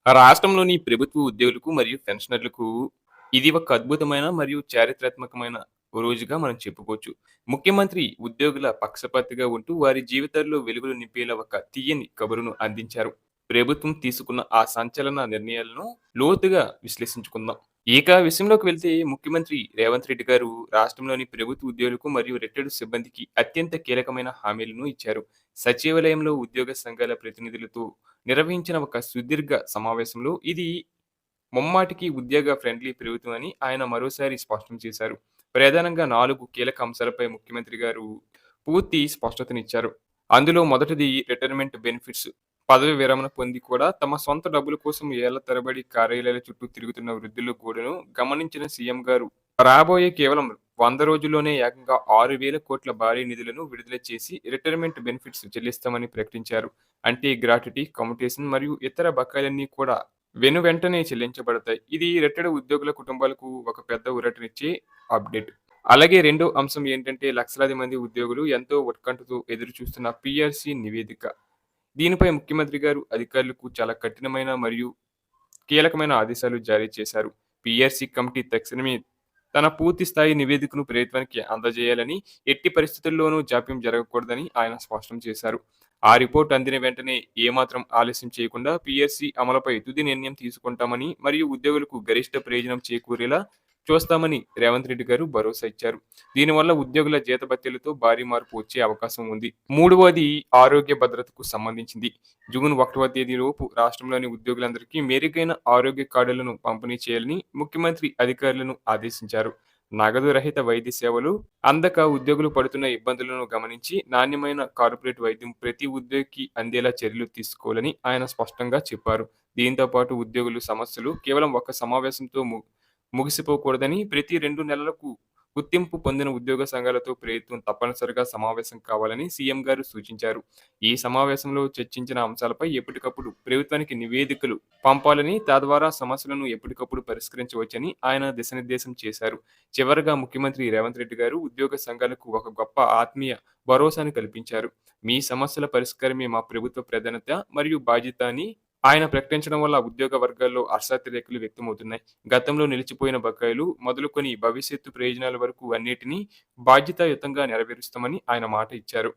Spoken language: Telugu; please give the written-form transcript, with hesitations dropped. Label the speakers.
Speaker 1: రాష్ట్రంలోని ప్రభుత్వ ఉద్యోగులకు మరియు పెన్షనర్లకు ఇది ఒక అద్భుతమైన మరియు చారిత్రాత్మకమైన రోజుగా మనం చెప్పుకోవచ్చు. ముఖ్యమంత్రి ఉద్యోగుల పక్షపాతిగా ఉంటూ వారి జీవితాల్లో వెలుగులు నింపేలా ఒక తీయని కబురును అందించారు. ప్రభుత్వం తీసుకున్న ఆ సంచలన నిర్ణయాలను లోతుగా విశ్లేషించుకుందాం. ఇక విషయంలోకి వెళ్తే ముఖ్యమంత్రి రేవంత్ రెడ్డి గారు రాష్ట్రంలోని ప్రభుత్వ ఉద్యోగులకు మరియు రిటైర్డ్ సిబ్బందికి అత్యంత కీలకమైన హామీలను ఇచ్చారు. సచివాలయంలో ఉద్యోగ సంఘాల ప్రతినిధులతో నిర్వహించిన ఒక సుదీర్ఘ సమావేశంలో ఇది ముమ్మాటికి ఉద్యోగ ఫ్రెండ్లీ ప్రభుత్వం అని ఆయన మరోసారి స్పష్టం చేశారు. ప్రధానంగా 4 కీలక అంశాలపై ముఖ్యమంత్రి గారు పూర్తి స్పష్టతనిచ్చారు. అందులో మొదటిది రిటైర్మెంట్ బెనిఫిట్స్. పదవి విరమణ పొంది కూడా తమ సొంత డబ్బుల కోసం ఏళ్ల తరబడి కార్యాలయాల చుట్టూ తిరుగుతున్న వృద్ధుల గోడును గమనించిన సీఎం గారు రాబోయే కేవలం 100 రోజుల్లోనే ఏకంగా 6,000 కోట్ల భారీ నిధులను విడుదల చేసి రిటైర్మెంట్ బెనిఫిట్స్ చెల్లిస్తామని ప్రకటించారు. అంటే గ్రాట్యుటీ, కమ్యుటేషన్ మరియు ఇతర బకాయిలన్నీ కూడా వెంటనే చెల్లించబడతాయి. ఇది రిటైర్డ్ ఉద్యోగుల కుటుంబాలకు ఒక పెద్ద ఊరటనిచ్చే అప్డేట్. అలాగే రెండో అంశం ఏంటంటే లక్షలాది మంది ఉద్యోగులు ఎంతో ఉత్కంఠతో ఎదురు చూస్తున్న పీఆర్సీ నివేదిక. దీనిపై ముఖ్యమంత్రి గారు అధికారులకు చాలా కఠినమైన మరియు కీలకమైన ఆదేశాలు జారీ చేశారు. పీఆర్సీ కమిటీ తక్షణమే తన పూర్తి స్థాయి నివేదికను ప్రభుత్వానికి అందజేయాలని, ఎట్టి పరిస్థితుల్లోనూ జాప్యం జరగకూడదని ఆయన స్పష్టం చేశారు. ఆ రిపోర్ట్ అందిన వెంటనే ఏమాత్రం ఆలస్యం చేయకుండా పీఆర్సీ అమలుపై తుది నిర్ణయం తీసుకుంటామని మరియు ఉద్యోగులకు గరిష్ట ప్రయోజనం చేకూరేలా చూస్తామని రేవంత్ రెడ్డి గారు భరోసా ఇచ్చారు. దీనివల్ల ఉద్యోగుల జీతభత్యాలతో భారీ మార్పు వచ్చే అవకాశం ఉంది. మూడవది ఆరోగ్య భద్రతకు సంబంధించింది. జూన్ 1వ తేదీలోపు రాష్ట్రంలోని ఉద్యోగులందరికీ మెరుగైన ఆరోగ్య కార్డులను పంపిణీ చేయాలని ముఖ్యమంత్రి అధికారులను ఆదేశించారు. నగదు రహిత వైద్య సేవలు అందక ఉద్యోగులు పడుతున్న ఇబ్బందులను గమనించి నాణ్యమైన కార్పొరేట్ వైద్యం ప్రతి ఉద్యోగికి అందేలా చర్యలు తీసుకోవాలని ఆయన స్పష్టంగా చెప్పారు. దీంతో పాటు ఉద్యోగులు సమస్యలు కేవలం ఒక సమావేశంతో ముగిసిపోకూడదని ప్రతి 2 నెలలకు గుర్తింపు పొందిన ఉద్యోగ సంఘాలతో ప్రభుత్వం తప్పనిసరిగా సమావేశం కావాలని సీఎం గారు సూచించారు. ఈ సమావేశంలో చర్చించిన అంశాలపై ఎప్పటికప్పుడు ప్రభుత్వానికి నివేదికలు పంపాలని, తద్వారా సమస్యలను ఎప్పటికప్పుడు పరిష్కరించవచ్చని ఆయన దిశానిర్దేశం చేశారు. చివరగా ముఖ్యమంత్రి రేవంత్ రెడ్డి గారు ఉద్యోగ సంఘాలకు ఒక గొప్ప ఆత్మీయ భరోసాను కల్పించారు. మీ సమస్యల పరిష్కారమే మా ప్రభుత్వ ప్రాధాన్యత మరియు బాధ్యత అని ఆయన ప్రకటించడం వల్ల ఉద్యోగ వర్గాల్లో హర్షాతిరేకులు వ్యక్తమవుతున్నాయి. గతంలో నిలిచిపోయిన బకాయిలు మొదలుకొని భవిష్యత్తు ప్రయోజనాల వరకు అన్నిటినీ బాధ్యతాయుతంగా నెరవేరుస్తామని ఆయన మాట ఇచ్చారు.